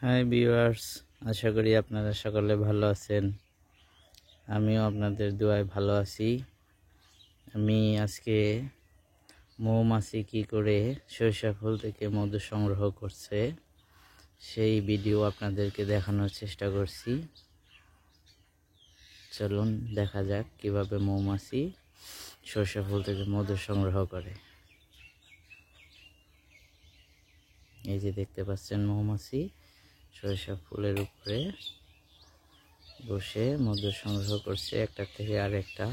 Hi viewers, আশা করি আপনারা সকলে ভালো আছেন। আমিও আপনাদের দোয়ায় ভালো আছি। আমি আজকে মৌমাছি কি করে সরিষা ফুল থেকে মধু সংগ্রহ করছে সেই ভিডিও আপনাদেরকে দেখানোর চেষ্টা করছি। চলুন দেখা যাক কিভাবে মৌমাছি সরিষা ফুল থেকে মধু সংগ্রহ করে। এই যে দেখতে পাচ্ছেন, মৌমাছি সরিষা ফুলের উপরে বসে মধু সংগ্রহ করছে, একটা থেকে আরেকটা।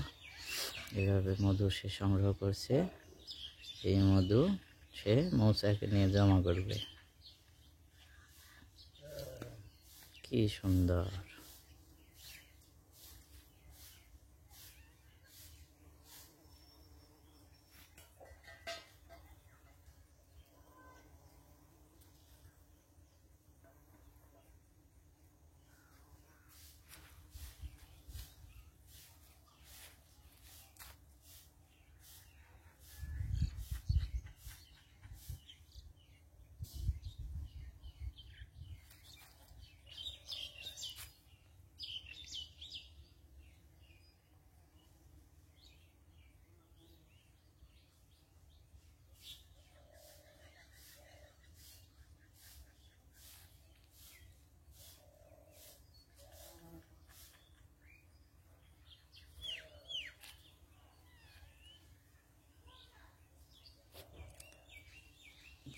এভাবে মধু সে সংগ্রহ করছে। এই মধু সে মৌচাকে নিয়ে জমা করবে। কি সুন্দর!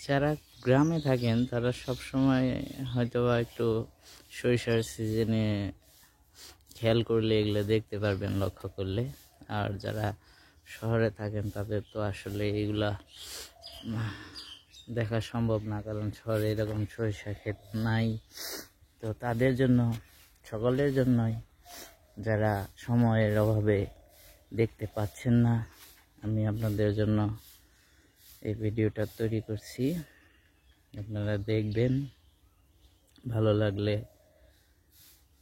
যারা গ্রামে থাকেন তারা সব সময় হয়তোবা একটু সরিষার সিজনে খেয়াল করলে এগুলো দেখতে পারবেন, লক্ষ্য করলে। আর যারা শহরে থাকেন তাদের তো আসলে এগুলা দেখা সম্ভব না, কারণ শহরে এরকম সরিষা ক্ষেত নাই। তো তাদের জন্য, সকলের জন্যই, যারা সময়ের অভাবে দেখতে পাচ্ছেন না, আমি আপনাদের জন্য এই ভিডিওটা তৈরি করছি। আপনারা দেখবেন, ভালো লাগলে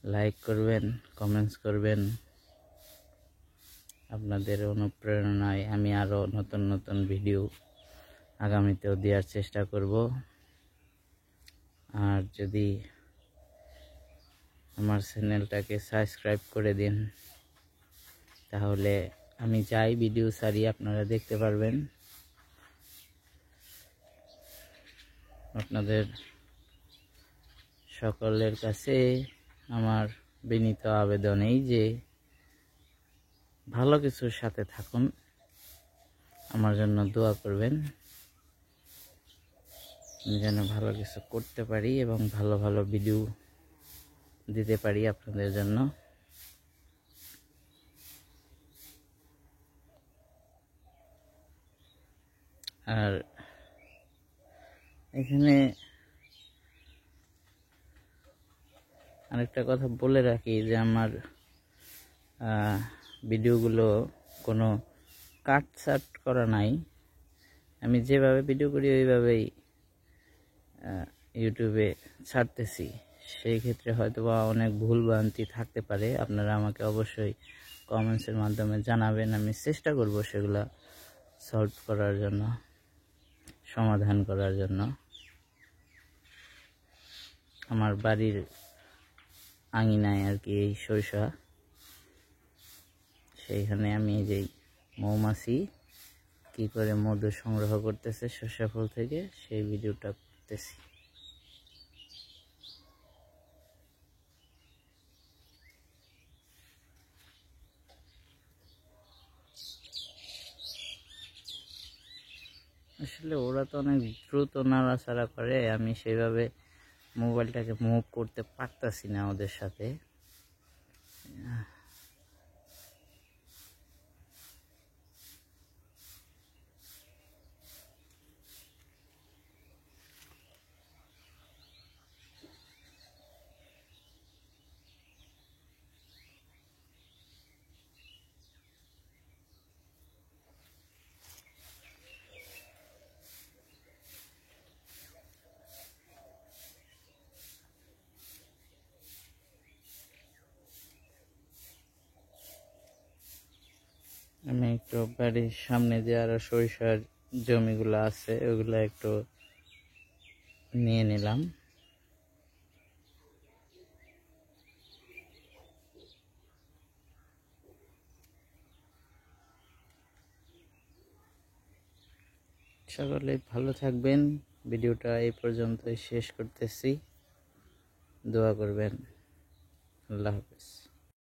লাইক করবেন, কমেন্টস করবেন। আপনাদের অনুপ্রেরণায় আমি আরও নতুন নতুন ভিডিও আগামীতেও দেওয়ার চেষ্টা করব। আর যদি আমার চ্যানেলটাকে সাবস্ক্রাইব করে দিন, তাহলে আমি যাই ভিডিও ছাড়ি আপনারা দেখতে পারবেন। আপনাদের সকলের কাছে আমার বিনীত আবেদন এই যে, ভালো কিছুর সাথে থাকুন, আমার জন্য দোয়া করবেন। আমি যেন ভালো কিছু করতে পারি এবং ভালো ভালো ভিডিও দিতে পারি আপনাদের জন্য। আর এখানে আরেকটা কথা বলে রাখি যে, আমার ভিডিওগুলো কোনো কাটছাট করা নাই। আমি যেভাবে ভিডিও করি ওইভাবেই ইউটিউবে ছাড়তেছি। সেই ক্ষেত্রে হয়তো বা অনেক ভুলভ্রান্তি থাকতে পারে। আপনারা আমাকে অবশ্যই কমেন্টসের মাধ্যমে জানাবেন। আমি চেষ্টা করব সেগুলা সলভ করার জন্য, সমাধান করার জন্য। আমার বাড়ির আঙিনায় আর কি এই সরিষা, সেইখানে আমি এই যে মৌমাছি কি করে মধু সংগ্রহ করতেছে সরিষা ফুল থেকে, সেই ভিডিওটা করতেছি। আসলে ওরা তো অনেক দ্রুত নাড়াচাড়া করে, আমি সেইভাবে মোবাইলটাকে মুভ করতে পারতাছি না ওদের সাথে। আমি একটু বাড়ির সামনে যে আরো সরিষার জমিগুলো আছে ওগুলো একটু নিয়ে নিলাম। সকলে ভালো থাকবেন। ভিডিওটা এই পর্যন্তই শেষ করতেছি। দোয়া করবেন। আল্লাহ হাফেজ।